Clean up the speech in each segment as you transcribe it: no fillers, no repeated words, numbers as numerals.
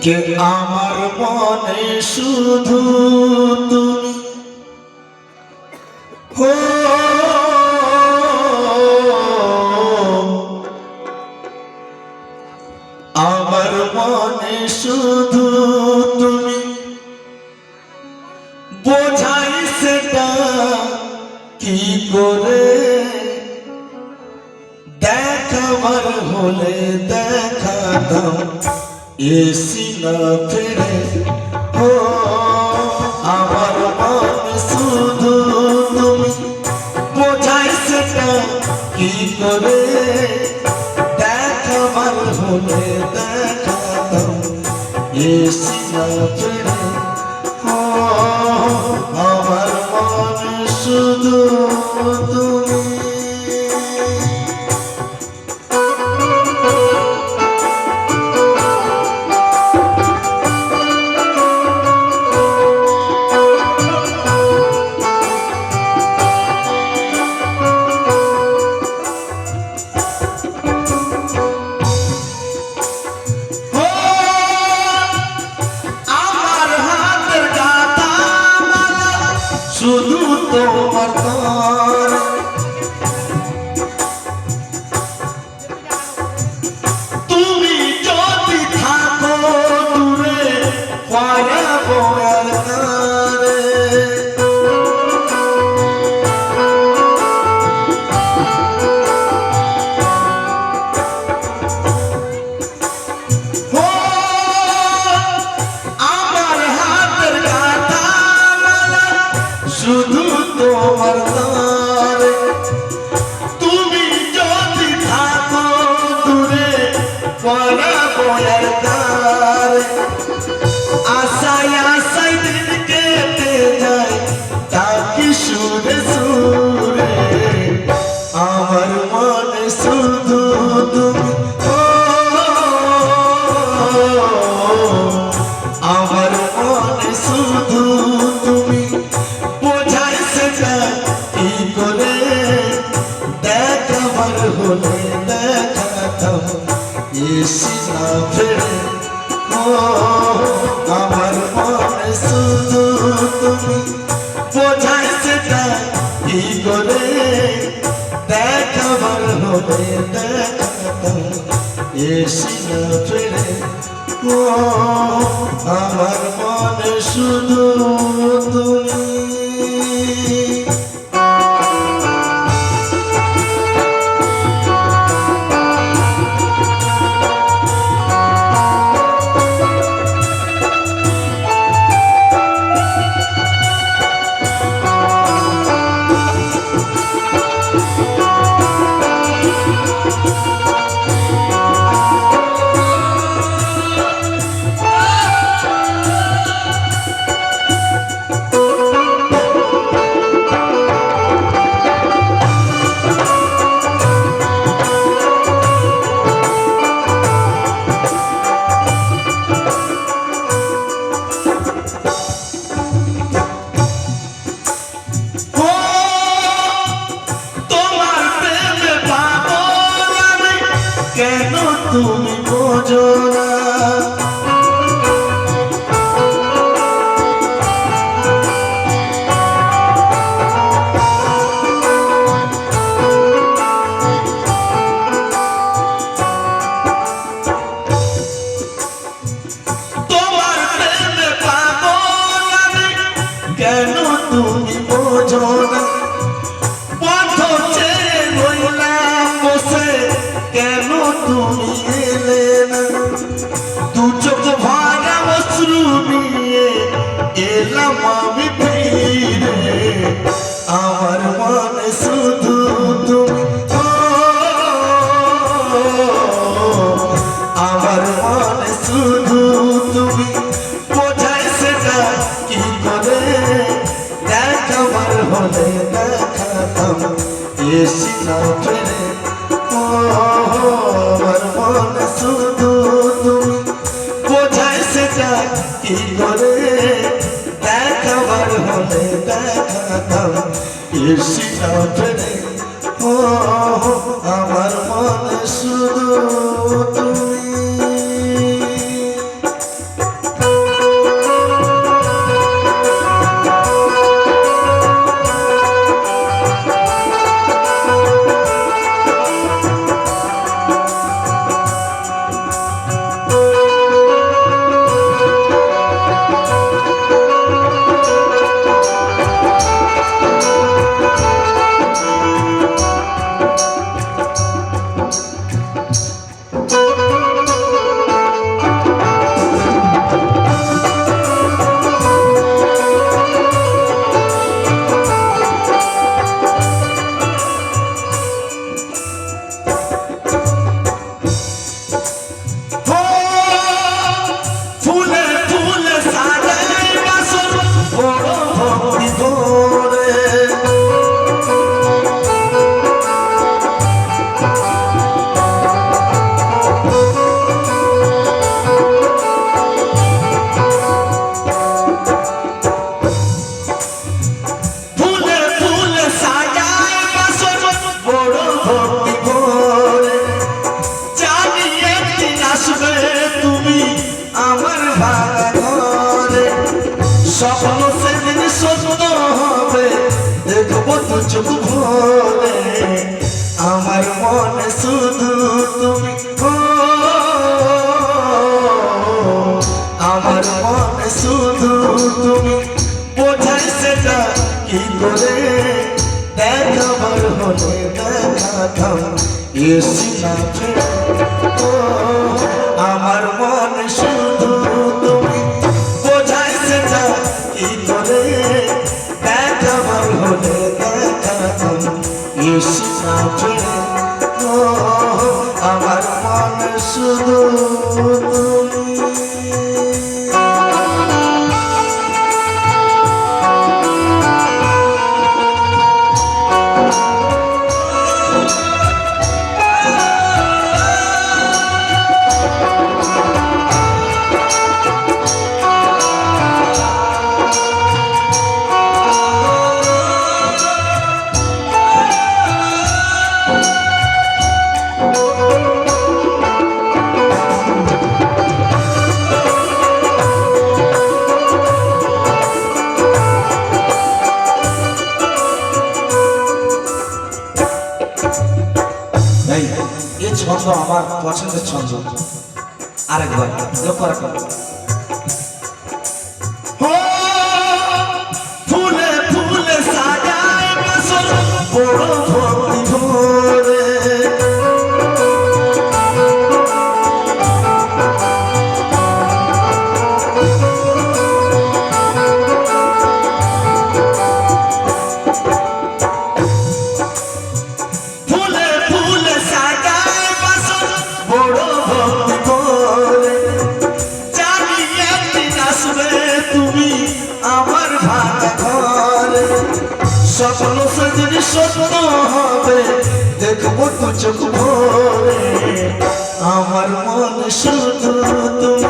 কে আমার মনে শুধু তুমি হো, আমার মনে শুধু তুমি বোঝাই সেটা কি করে দেখাবার হলে দেখাতাম এসি না ফিরে ও আমার মনে শুধু তুমি বোঝাই সেটা কি করে দেখাবার হলে দেখাতাম এসি না ফিরে ও আমার মনে শুধু তুমি শুধু তোমার তরে তুমি যদি থাকো দূরে পারাবো আর তারে আমার হাতের গাথা শুধু তোমার তারে তুমি যদি থাকো দূরে পড়াবো আর তারে আশায় আশায় দিন কেটে যায় তাকি সুরে সুরে আমার মনে শুধু তুমি আমার মনে শুধু তুমি বোঝাই সেটা কি করে দেখাবার হলে দেখাতাম এসি না ফেরে ও আমার মনে শুধু তুমি বোঝাই সেটা কি করে দেখাবার হলে দেখাতাম এসি না ফেরে ও আমার মনে শুধু তুমি কেন তুমি বোঝো না তোমার প্রেমে পাগল আমি কেন তুমি বোঝো না পথ ছেড়ে রইলাম বসে কেন তুমি এলে না দু চোখ ভরা অশ্রু নিয়ে এলাম আমি ফিরে আমার মনে শুধু তুমি আমার মনে শুধু তুমি বোঝাই সেটা কি করে দেখাবার হলে দেখাতাম এসি না ফেরে আমার মনে শুধু তুমি বোঝাই সেটা কি করে দেখাবার হলে দেখাতাম এসি না ফেরে আমার মনে শুধু তুমি ভাঙা ঘরে স্বপ্ন সেদিন সত্য হবে দেখবো তো চোখ ভরে আমার মনে শুধু তুমি আমার মনে শুধু তুমি বোঝাই সেটা কি করে দেখাবার হলে দেখাতাম এসি না আমার মনে শুধু তুমি বোঝাই সেটা কি করে দেখাবার হলে দেখাতাম এসি না আমার মনে শুধু তুমি এই ছন্দ আমার পছন্দের ছন্দ আরেকবার লক্ষ্য রাখো ফুলে ফুলে সাজায় বাসর বড় ভক্তি ভরে স্বপ্ন সেদিন সত্য হবে দেখবো তো চোখ ভরে আমার মনে শুধু তুমি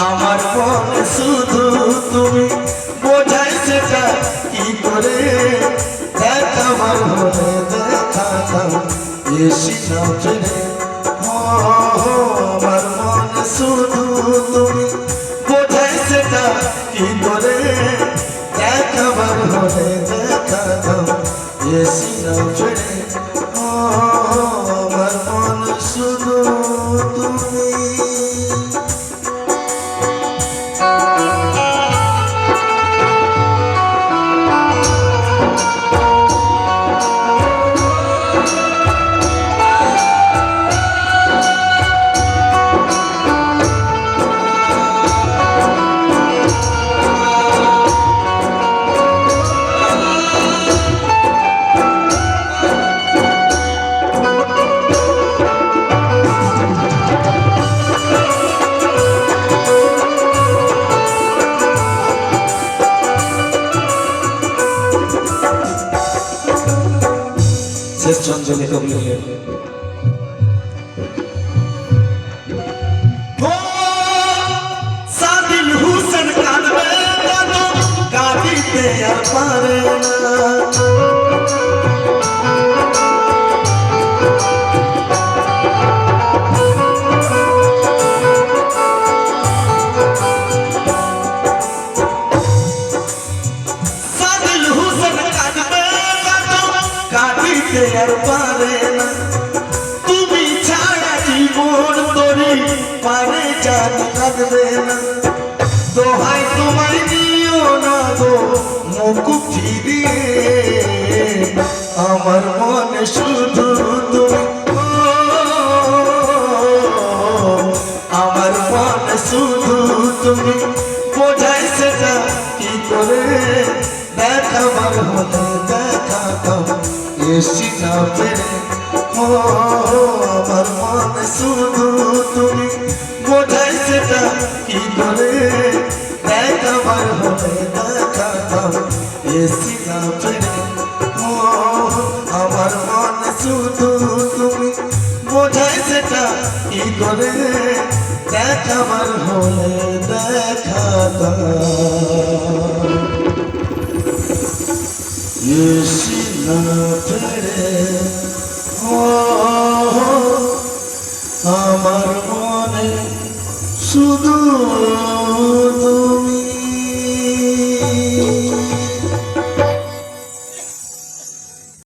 আমার মনে শুধু তুমি বোঝাই সেটা কি করে দেখাবার হলে দেখাতাম এসি না ফিরে আমার মনে শুধু তুমি বোঝাই সেটা কি করে দেখাবার হলে দেখাতাম এসি না ফিরে আমার মনে শুধু তুমি শেষ চঞ্চলে কবি সাদিল হুসেন কাঁদবে কাঁদিতে আর পারে না আর পারে না তুমি ছাড়া জীবন তরি পারে জানি লাগবে না দোহাই তোমায় দিও না গো মুখ ফিরিয়ে আমার মনে শুধু তুমি আমার মনে শুধু তুমি বোঝাই সেটা কি করে দেখাবার হলে দেখাতাম এসি না ফিরে আমার মনে শুধু তুমি বোঝাই সেটা কি করে দেখাবার হলে দেখাতাম এসি না ফিরে আমার মনে শুধু তুমি বোঝাই সেটা কি করে দেখাবার হলে দেখাতাম এসি না ফিরে আমার মনে শুধু